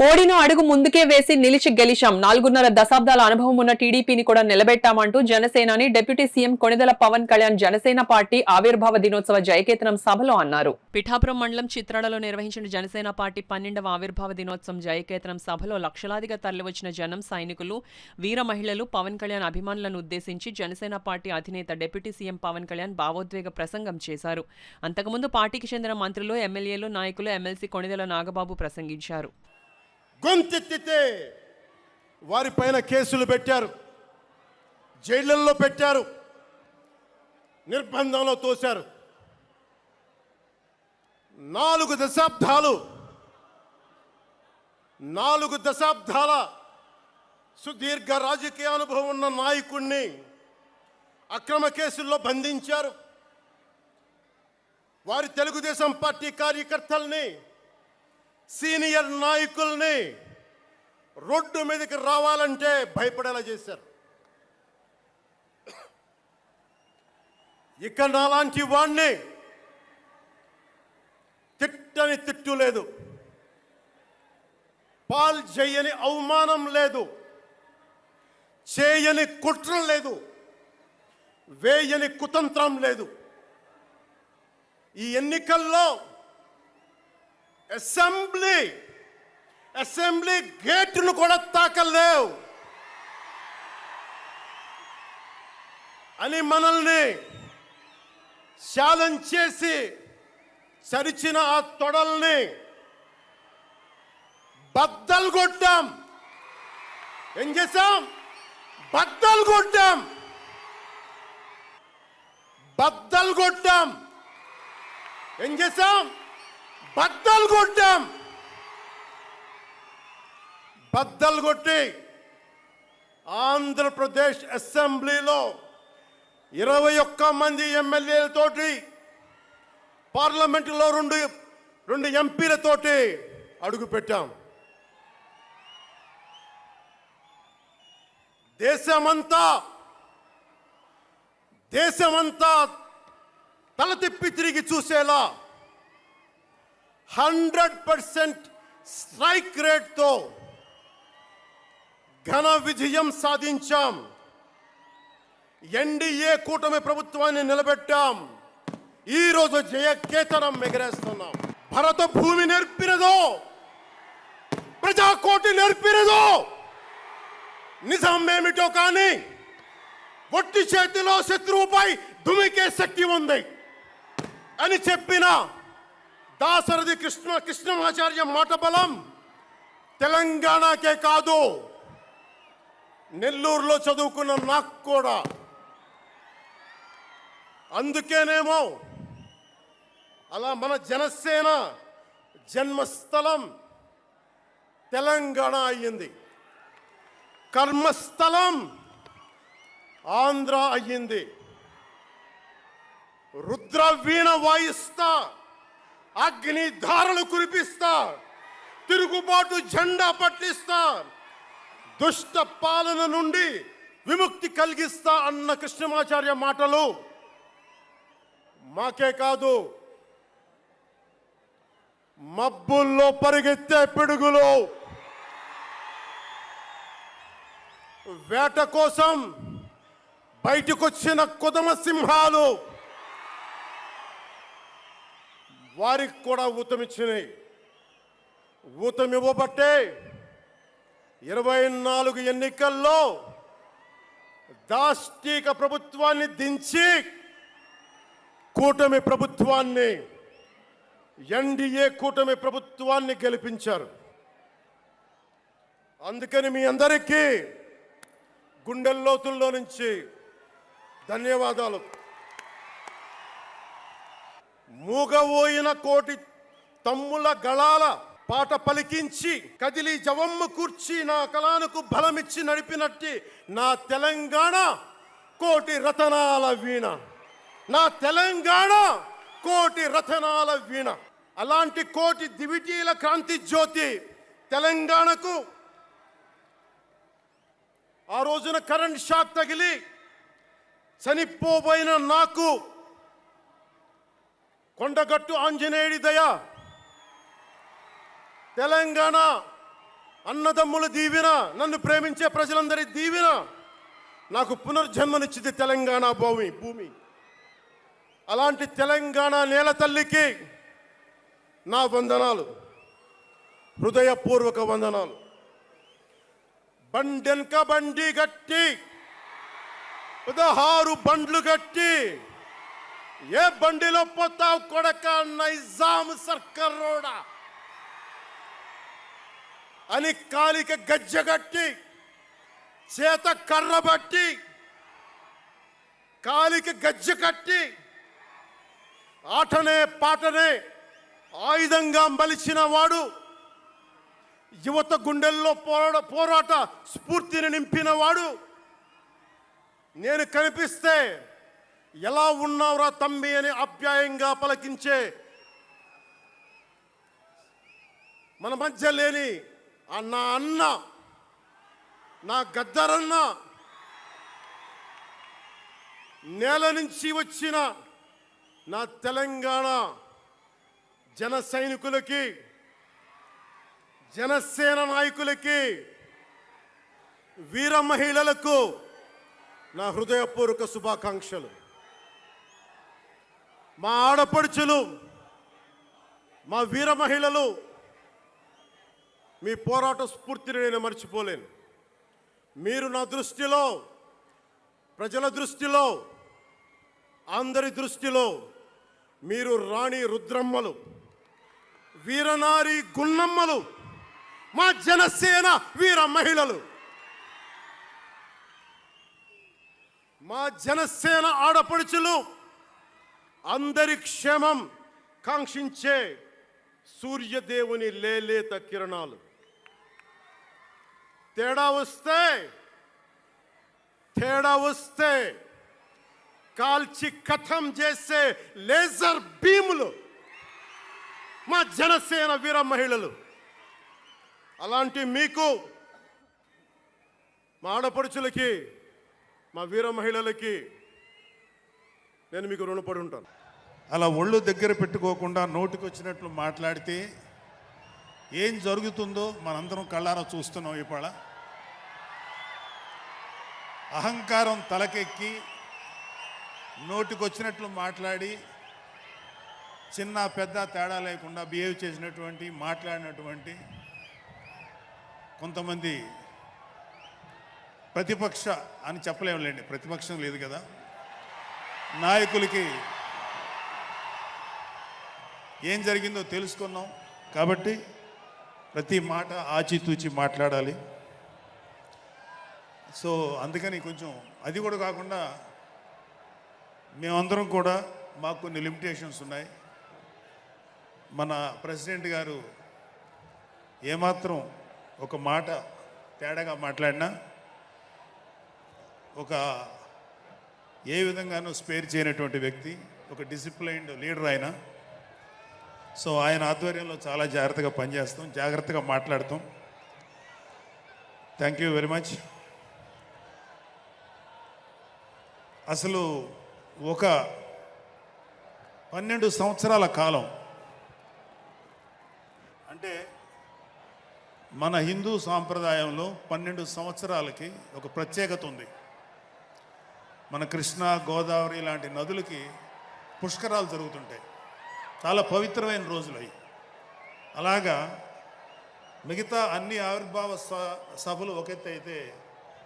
ఓడిన అడుగు ముందుకే వేసి నిలిచి గెలిచాం. 4.5 దశాబ్దాల అనుభవం ఉన్న టీడీపీని కూడా నిలబెట్టామంటూ జనసేనాని deputy CM Konidela Pawan Kalyan Janasena party ఆవిర్భావ దినోత్సవ జయకేతనం సభలో అన్నారు. పిఠాపురం మండలం చిత్రాలలో నిర్వహించిన జనసేన పార్టీ 12వ ఆవిర్భావ దినోత్సవం జయకేతనం సభలో లక్షలాదిగా తరలివచ్చిన జనం, సైనికులు, వీర మహిళలు పవన్ కళ్యాణ్ అభిమానులను ఉద్దేశించి జనసేన పార్టీ అధినేత డిప్యూటీ సీఎం పవన్ కళ్యాణ్ భావోద్వేగ ప్రసంగం చేశారు. అంతకుముందు పార్టీకి చెందిన మంత్రులు, ఎమ్మెల్యేలు, నాయకులు, ఎమ్మెల్సీ కొణిదెల నాగబాబు ప్రసంగించారు. గొంతెత్తితే వారిపైన కేసులు పెట్టారు, జైళ్లలో పెట్టారు, నిర్బంధంలో తోశారు. 4 దశాబ్దాల సుదీర్ఘ రాజకీయ అనుభవం ఉన్న నాయకుడిని అక్రమ కేసుల్లో బంధించారు. వారి తెలుగుదేశం పార్టీ కార్యకర్తల్ని, సీనియర్ నాయకుల్ని రోడ్డు మీదకి రావాలంటే భయపడేలా చేశారు. ఇక నాలాంటి వాణ్ణి తిట్టని తిట్టు లేదు, పాల్ చేయని అవమానం లేదు, చేయని కుట్ర లేదు, వేయని కుతంత్రం లేదు. ఈ ఎన్నికల్లో అసెంబ్లీ గేటును కూడా తాకలేవు అని మనల్ని ఛాలెంజ్ చేసి సరిచిన ఆ తొడల్ని బద్దలు కొట్టాం. ఏం చేశాం? బద్దలు కొట్టాం. ఏం చేశాం? బద్దలు కొట్టి ఆంధ్రప్రదేశ్ అసెంబ్లీలో 21 మంది ఎమ్మెల్యేలతోటి, పార్లమెంటులో 2 ఎంపీలతోటి అడుగుపెట్టాం. దేశమంతా తల తిప్పి తిరిగి చూసేలా 100% స్ట్రైక్ రేట్తో ఘన విజయం సాధించాం. ఎన్డీఏ కూటమి ప్రభుత్వాన్ని నిలబెట్టాం. ఈరోజు జయకేతనం ఎగరేస్తున్నాం. భరత భూమి నేర్పినదో, ప్రజాకోటి నేర్పినదో నిజం ఏమిటో కానీ ఒట్టి చేతిలో శత్రువుపై దుమికే శక్తి ఉంది అని చెప్పిన దాశరథి కృష్ణమాచార్య మాట బలం తెలంగాణకే కాదు, నెల్లూరులో చదువుకున్న నాకు కూడా. అందుకేనేమో అలా మన జనసేన జన్మస్థలం తెలంగాణ అయ్యింది, కర్మస్థలం ఆంధ్ర అయ్యింది. రుద్ర వీణ వాయిస్తా, అగ్ని ధారలు కురిపిస్తా, తిరుగుబాటు జెండా పట్టిస్తా, దుష్ట పాలన నుండి విముక్తి కలిగిస్తా అన్న కృష్ణమాచార్య మాటలు మాకే కాదు, మబ్బుల్లో పరిగెత్తే పిడుగులు, వేట కోసం బయటకొచ్చిన కొదమ సింహాలు వారికి కూడా ఊతమిచ్చినాయి. ఊతమివ్వబట్టే 24 ఎన్నికల్లో దాష్టీక ప్రభుత్వాన్ని దించి కూటమి ప్రభుత్వాన్ని, ఎన్డీఏ కూటమి ప్రభుత్వాన్ని గెలిపించారు. అందుకని మీ అందరికీ గుండెల్లోతుల్లో నుంచి ధన్యవాదాలు. మూగవోయిన కోటి తమ్ముల గళాల పాట పలికించి కదిలి జవమ్మ కూర్చి నా కళానికి బలమిచ్చి నడిపినట్టి నా తెలంగాణ కోటి రతనాల వీణ, నా తెలంగాణ కోటి రతనాల వీణ. అలాంటి కోటి దివిటీల క్రాంతి జ్యోతి తెలంగాణకు ఆ రోజున కరెంట్ షాక్ తగిలి చనిపోబోయిన నాకు కొండగట్టు ఆంజనేయుడి దయ, తెలంగాణ అన్నదమ్ముల దీవెన, నన్ను ప్రేమించే ప్రజలందరి దీవెన నాకు పునర్జన్మనిచ్చింది తెలంగాణ భూమి. అలాంటి తెలంగాణ నేల తల్లికి నా వందనాలు, హృదయపూర్వక వందనాలు. బండెనక బండి గట్టి 16 బండ్లు గట్టి, ఏ బండిలో పోతావు కొడక నైజాం సర్కార్ రోడా అని కాలిక గజ్జగట్టి, చేత కర్రబట్టి, కాలిక గజ్జ కట్టి, ఆటనే పాటనే ఆయుధంగా మలిచిన వాడు, యువత గుండెల్లో పోరాట స్ఫూర్తిని నింపిన వాడు, నేను కనిపిస్తే ఎలా ఉన్నావురా తమ్మి అని ఆప్యాయంగా పలకించే మన మధ్య లేని నా అన్న, నా గద్దరన్న, నేల నుంచి వచ్చిన నా తెలంగాణ జన సైనికులకి, జనసేన నాయకులకి, వీర మహిళలకు నా హృదయపూర్వక శుభాకాంక్షలు. మా ఆడపడుచులు, మా వీర మహిళలు, మీ పోరాట స్ఫూర్తిని నేను మర్చిపోలేను. మీరు నా దృష్టిలో, ప్రజల దృష్టిలో, అందరి దృష్టిలో మీరు రాణి రుద్రమ్మలు, వీరనారి గున్నమ్మలు, మా జనసేన వీర మహిళలు. మా జనసేన ఆడపడుచులు అందరి క్షేమం కాంక్షించే సూర్యదేవుని లేలేత కిరణాలు. తేడా వస్తే కాల్చి కథం చేసే లేజర్ బీములు మా జనసేన వీర మహిళలు. అలాంటి మీకు, మా ఆడపడుచులకి, మా వీర మహిళలకి నేను మీకు రుణపడి ఉంటాను. అలా ఒళ్ళు దగ్గర పెట్టుకోకుండా నోటికి వచ్చినట్లు మాట్లాడితే ఏం జరుగుతుందో మనందరం కళ్ళారా చూస్తున్నాం. ఇవాళ అహంకారం తలకెక్కి నోటికొచ్చినట్లు మాట్లాడి చిన్న పెద్ద తేడా లేకుండా బిహేవ్ చేసినటువంటి, మాట్లాడినటువంటి కొంతమంది ప్రతిపక్ష అని చెప్పలేములేండి, ప్రతిపక్షం లేదు కదా, నాయకులకి ఏం జరిగిందో తెలుసుకున్నాం. కాబట్టి ప్రతి మాట ఆచితూచి మాట్లాడాలి. సో అందుకని కొంచెం అది కూడా కాకుండా మేమందరం కూడా మాకు కొన్ని లిమిటేషన్స్ ఉన్నాయి. మన ప్రెసిడెంట్ గారు ఏమాత్రం ఒక మాట తేడాగా మాట్లాడినా ఒక ఏ విధంగానూ స్పేర్ చేయనటువంటి వ్యక్తి, ఒక డిసిప్లైన్డ్ లీడర్ ఆయన. సో ఆయన ఆధ్వర్యంలో చాలా జాగ్రత్తగా పనిచేస్తాం, జాగ్రత్తగా మాట్లాడతాం. Thank you very much. అసలు ఒక 12 సంవత్సరాల కాలం అంటే మన హిందూ సాంప్రదాయంలో 12 సంవత్సరాలకి ఒక ప్రత్యేకత ఉంది. మన కృష్ణా, గోదావరి లాంటి నదులకి పుష్కరాలు జరుగుతుంటాయి. చాలా పవిత్రమైన రోజులు అవి. అలాగా మిగతా అన్ని ఆవిర్భావ సభలు ఒక ఎత్తు అయితే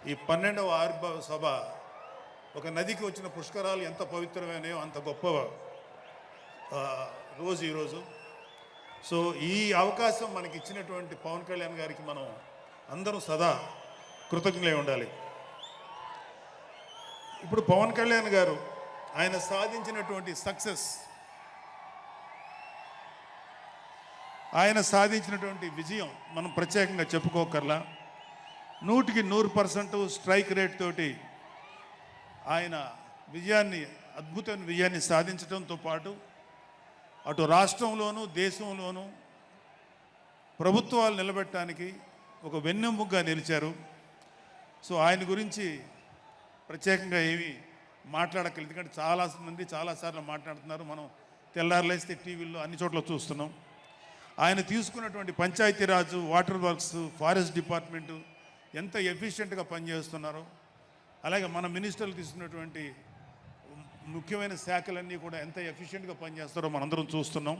ఈ 12వ ఆవిర్భావ సభ ఒక నదికి వచ్చిన పుష్కరాలు ఎంత పవిత్రమైనయో అంత గొప్ప రోజు ఈరోజు. సో ఈ అవకాశం మనకి ఇచ్చినటువంటి పవన్ కళ్యాణ్ గారికి మనం అందరం సదా కృతజ్ఞులై ఉండాలి. ఇప్పుడు పవన్ కళ్యాణ్ గారు ఆయన సాధించినటువంటి సక్సెస్, ఆయన సాధించినటువంటి విజయం మనం ప్రత్యేకంగా చెప్పుకోకర్లా. 100కి 100% స్ట్రైక్ రేట్ తోటి ఆయన విజయాన్ని, అద్భుతమైన విజయాన్ని సాధించడంతో పాటు అటు రాష్ట్రంలోనూ దేశంలోనూ ప్రభుత్వాలు నిలబెట్టడానికి ఒక వెన్నెముగ్గా నిలిచారు. సో ఆయన గురించి ప్రత్యేకంగా ఏమీ మాట్లాడక్కర్లేదు, ఎందుకంటే చాలామంది చాలాసార్లు మాట్లాడుతున్నారు. మనం తెల్లారులేస్తే టీవీల్లో అన్ని చోట్ల చూస్తున్నాం. ఆయన తీసుకున్నటువంటి Panchayati Raj, water works, forest department ఎంత ఎఫిషియెంట్గా పనిచేస్తున్నారో, అలాగే మన మినిస్టర్లు తీసుకున్నటువంటి ముఖ్యమైన శాఖలన్నీ కూడా ఎంత ఎఫిషియెంట్గా పనిచేస్తారో మనందరం చూస్తున్నాం.